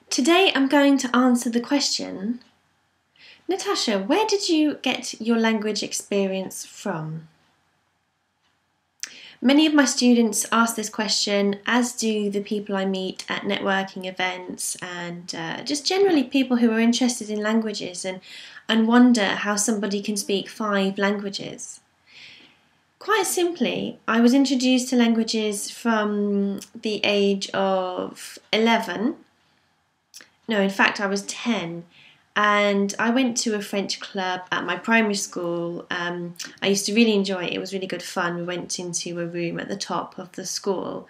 Today I'm going to answer the question, Natasha, where did you get your language experience from? Many of my students ask this question, as do the people I meet at networking events and just generally people who are interested in languages and wonder how somebody can speak 5 languages. Quite simply, I was introduced to languages from the age of 11. No, in fact, I was 10. And I went to a French club at my primary school. I used to really enjoy it. It was really good fun. We went into a room at the top of the school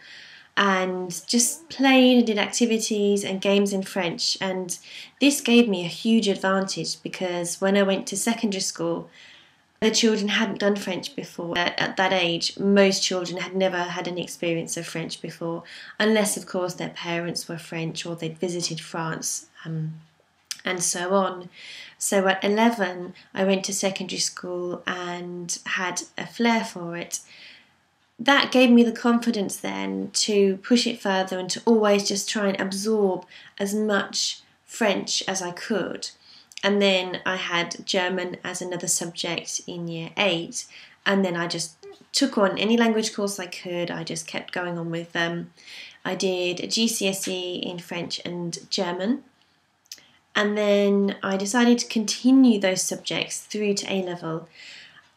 and just played and did activities and games in French. And this gave me a huge advantage because when I went to secondary school, the children hadn't done French before. At that age, most children had never had any experience of French before, unless, of course, their parents were French or they'd visited France. And so on. So at 11, I went to secondary school and had a flair for it. That gave me the confidence then to push it further and to always just try and absorb as much French as I could. And then I had German as another subject in year 8. And then I just took on any language course I could. I just kept going on with them. I did a GCSE in French and German. And then I decided to continue those subjects through to A-level.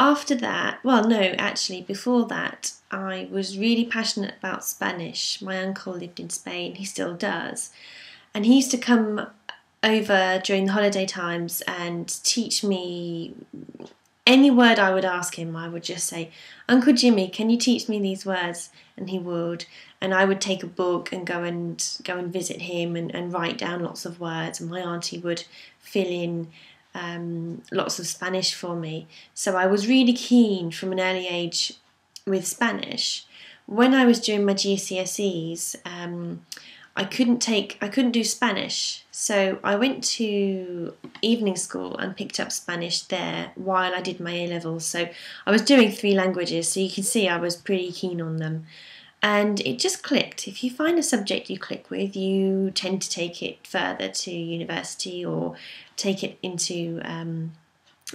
After that, well, no, actually, before that, I was really passionate about Spanish. My uncle lived in Spain, he still does. And he used to come over during the holiday times and teach me any word I would ask him. I would just say, Uncle Jimmy, can you teach me these words? And he would. And I would take a book and go and visit him and write down lots of words. And my auntie would fill in lots of Spanish for me. So I was really keen from an early age with Spanish. When I was doing my GCSEs, I couldn't do Spanish, so I went to evening school and picked up Spanish there while I did my A-levels. So I was doing 3 languages, so you can see I was pretty keen on them. And it just clicked. If you find a subject you click with, you tend to take it further to university or take it into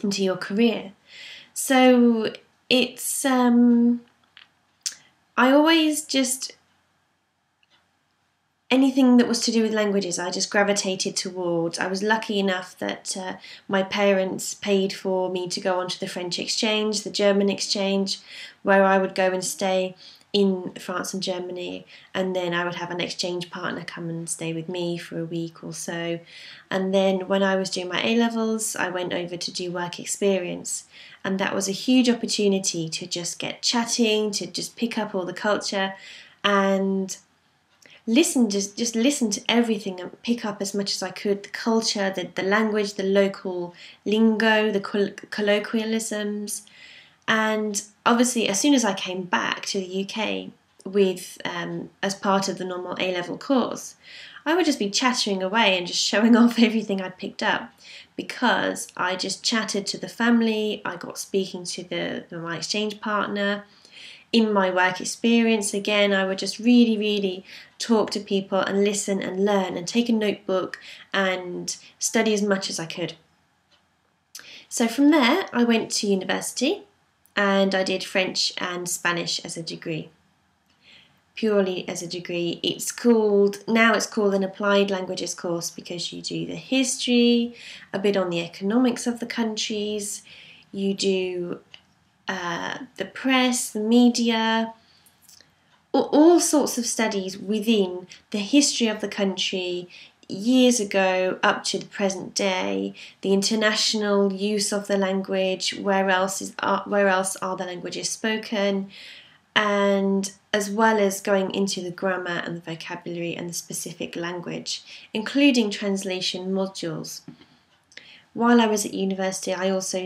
your career. So it's I always just anything that was to do with languages, I just gravitated towards. I was lucky enough that my parents paid for me to go onto the French exchange, the German exchange, where I would go and stay in France and Germany, and then I would have an exchange partner come and stay with me for a week or so. And then when I was doing my A-levels, I went over to do work experience, and that was a huge opportunity to just get chatting, to just pick up all the culture and just listen to everything and pick up as much as I could, the culture, the language, the local lingo, the colloquialisms. And obviously, as soon as I came back to the UK with as part of the normal A-level course, I would just be chattering away and just showing off everything I'd picked up because I just chatted to the family, I got speaking to my exchange partner. In my work experience, again, I would just really, really talk to people and listen and learn and take a notebook and study as much as I could. So from there, I went to university and I did French and Spanish as a degree. Purely as a degree. Now it's called an applied languages course because you do the history, a bit on the economics of the countries, you do the press, the media, all sorts of studies within the history of the country, years ago up to the present day, the international use of the language, where else are the languages spoken, and as well as going into the grammar and the vocabulary and the specific language, including translation modules. While I was at university, I also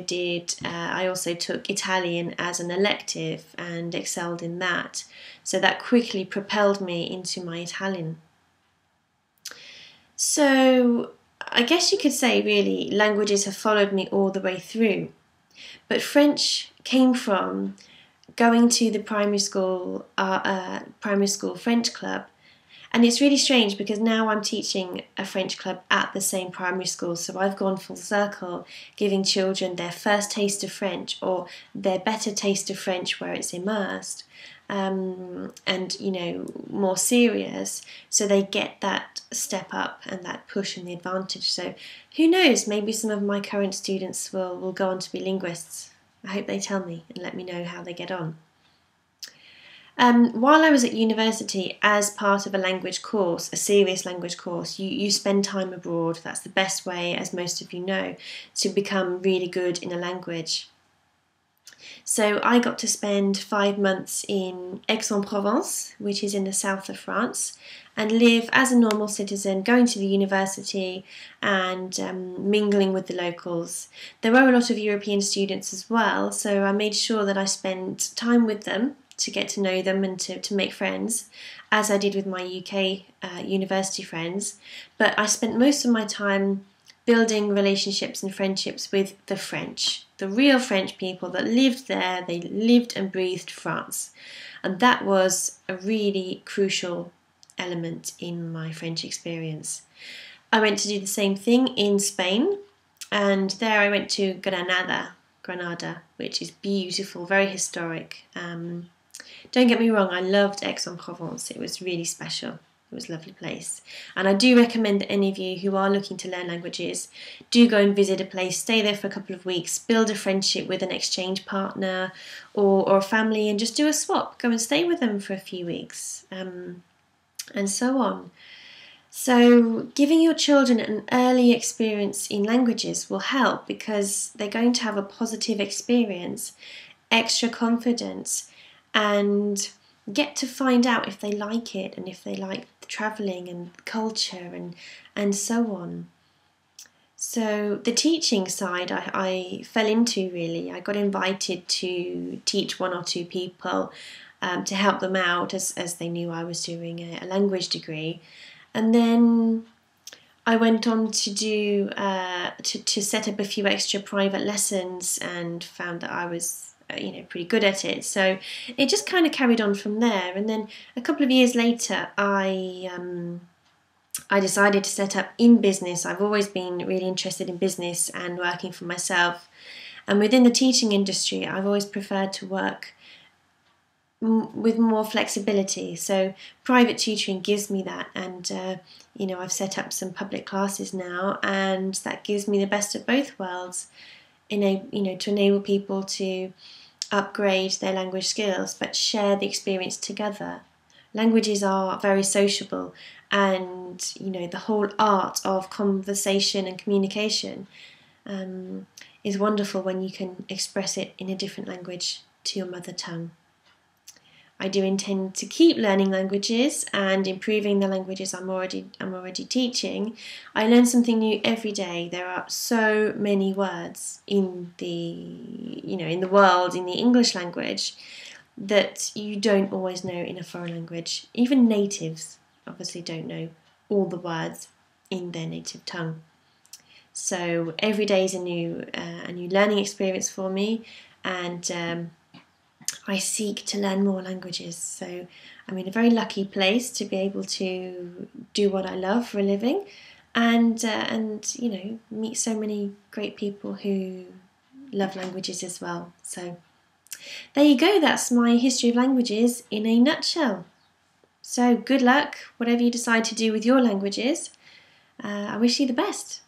took Italian as an elective and excelled in that. So that quickly propelled me into my Italian. So I guess you could say really languages have followed me all the way through. But French came from going to the primary school French club And it's really strange because now I'm teaching a French club at the same primary school, so I've gone full circle, giving children their first taste of French or their better taste of French where it's immersed. And more serious, so they get that step up and that push and the advantage. So who knows, maybe some of my current students will go on to be linguists. I hope they tell me and let me know how they get on. While I was at university, as part of a language course, a serious language course, you spend time abroad. That's the best way, as most of you know, to become really good in a language. So I got to spend 5 months in Aix-en-Provence, which is in the south of France, and live as a normal citizen, going to the university and mingling with the locals. There were a lot of European students as well, so I made sure that I spent time with them to get to know them and to make friends, as I did with my UK university friends. But I spent most of my time building relationships and friendships with the French, the real French people that lived there. They lived and breathed France. And that was a really crucial element in my French experience. I went to do the same thing in Spain, and there I went to Granada, which is beautiful, very historic. Don't get me wrong, I loved Aix-en-Provence. It was really special. It was a lovely place. And I do recommend that any of you who are looking to learn languages do go and visit a place, stay there for a couple of weeks, build a friendship with an exchange partner or a family, and just do a swap. Go and stay with them for a few weeks, and so on. So giving your children an early experience in languages will help, because they're going to have a positive experience, extra confidence, and get to find out if they like it and if they like the travelling and culture and so on. So the teaching side I fell into, really. I got invited to teach 1 or 2 people to help them out as they knew I was doing a language degree. And then I went on to do to set up a few extra private lessons and found that I was pretty good at it. So it just kind of carried on from there. And then a couple of years later, I decided to set up in business. I've always been really interested in business and working for myself. And within the teaching industry, I've always preferred to work with more flexibility. So private tutoring gives me that, and I've set up some public classes now, and that gives me the best of both worlds. To enable people to upgrade their language skills but share the experience together. Languages are very sociable, and the whole art of conversation and communication is wonderful when you can express it in a different language to your mother tongue. I do intend to keep learning languages and improving the languages I'm already teaching. I learn something new every day. There are so many words in the world, in the English language, that you don't always know in a foreign language. Even natives obviously don't know all the words in their native tongue. So every day is a new learning experience for me, and I seek to learn more languages. So I'm in a very lucky place to be able to do what I love for a living, and meet so many great people who love languages as well. So there you go. That's my history of languages in a nutshell. So good luck, whatever you decide to do with your languages. I wish you the best.